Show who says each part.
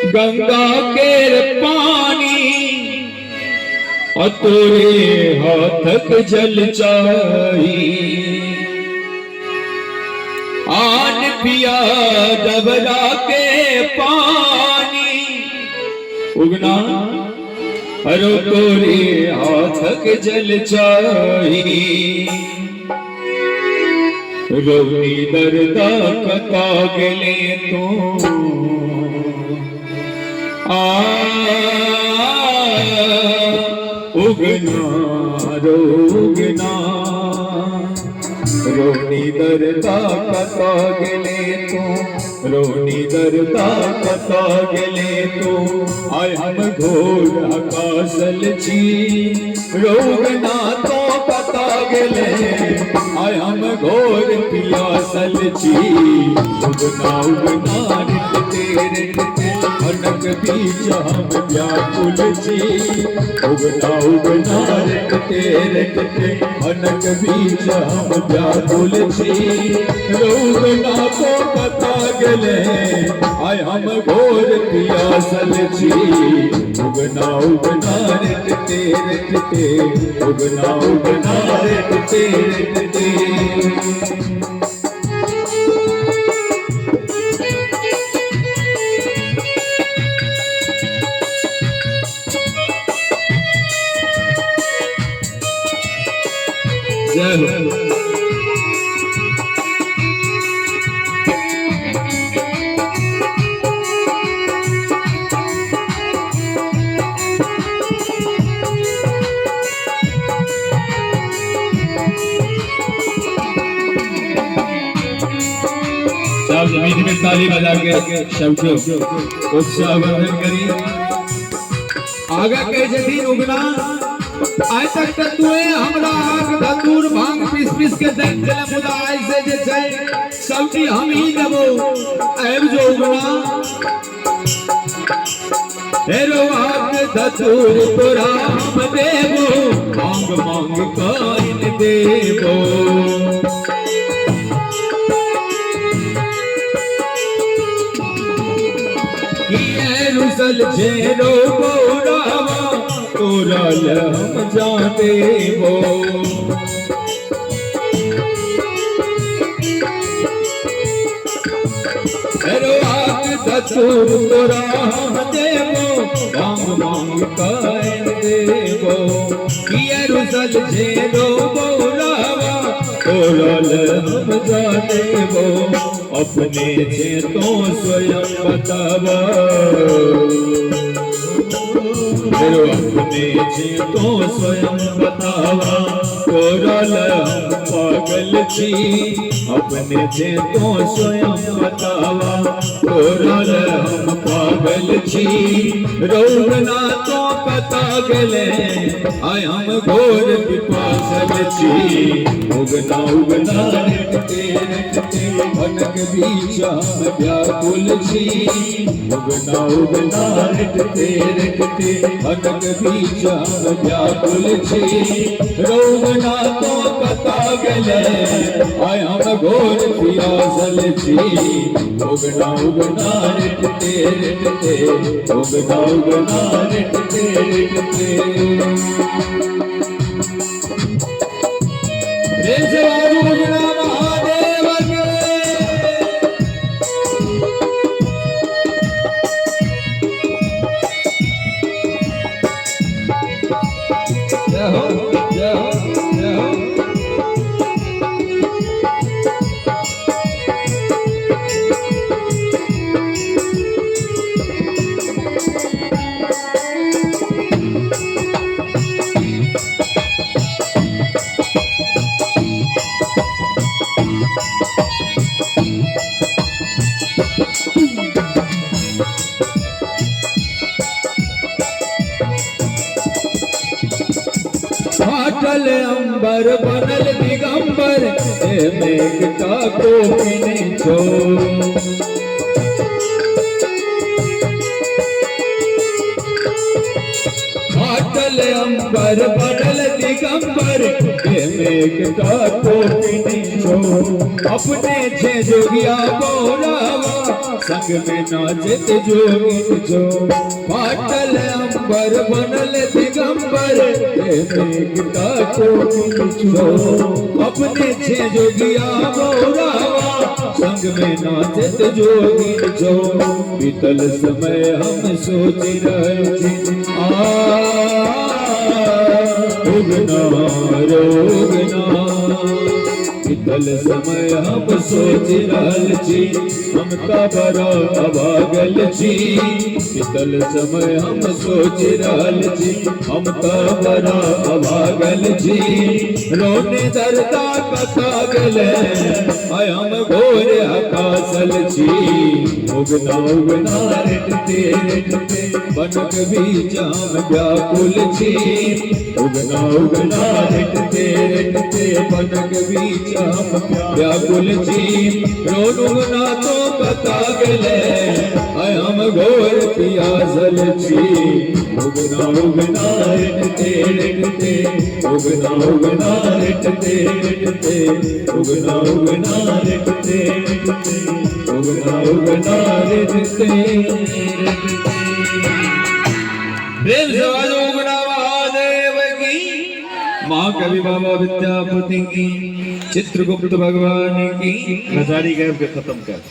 Speaker 1: गंगा केर पानी तोरे हाथक जल चाही आन पिया डबरा के पानी उगना हरो तोरे हाथक जल चाही रोनी दर्दा कता गले तो उगना रोगना रोनी दर्दा कता गले तो रोनी दर्दा कता गले तो आय हम घोर आकाशल छी रोगना तो कता गले आय हम घोर पियासल छी उगना उगना रिटते अनक बीच हम व्याकुल छी उगना उगना रिटते अनक बीच हम व्याकुल छी रोगना तो कता गले आय हम घोर पियासल छी उगना उगना रिटते उगना उगना रिटते जय हो। जमीन में ताली बजा के शब्दों उत्साह वर्धन करी आगे के जदीन उगना आय तक तुए हमरा आग धतूर भांग पीस पीस के देख चले मुदा आय से जे छै सबटी हम ही देबो आब जो उगना हेरो आग धतूर तोरा हम देबो मांग मांग काइन देबो रुसल जेरो बोरावा तोरल हम जाते हो हेरो आग धतूर तोरा हम देवो मांग मांग काइन देवो किए रुसल जेरो बोरावा तोरल हम जाते हो अपने से तो स्वयं बतावा अपने से तो स्वयं बतावा तोरल हम पागल छी अपने से तो स्वयं बतावा तोरल हम पागल छी रोगना तो कता गले आय हम घोर पिपासल छी उगना उगना रिटते अनक बीच हम व्याकुल छी उगना उगना रिटते अनक बीच हम व्याकुल छी रोगना तो कता गले आय हम घोर पियासल छी उगना उगना रिटते उगना उगना रिटते रे जवान उगना महादेव के जय हो जय हो जय हो फाटल अंबर बनल दिगंबर मेघ का कोकिने छो फाटल पाटल अंबर बनल दिगंबर के मेघता कोकिनी छो अपने छे जोगिया बोरावा संग में नाचत जोगिन जो पाटल अंबर बनल दिगंबर के मेघता कोकिनी छो अपने छे जोगिया बोरावा संग में नाचत जोगिन जो बीतल समय हम सोच रहे उगना रोगना बीतल समय हम सोच रहल छी हम का बड़ा अभागल छी बीतल समय हम सोच रहल छी हम का बड़ा अभागल छी रोने दर्दा कथा गले आय हम घोर हकासल छी उगना उगना रेटते बनक भी जाम व्याकुल छी उगना उगना रेटते बनक भी जाम व्याकुल छी रोन उगना तो कथा गले आय हम घोर पियासल छी उगना उगना रेटते उगना उगना रेटते उगना उगना रेटते उगना उगना रेटते प्रेम से आवाज उगना महादेव की महाकवि बाबा विद्यापति की चित्रगुप्त भगवान की
Speaker 2: नजारी गैप के खत्म कर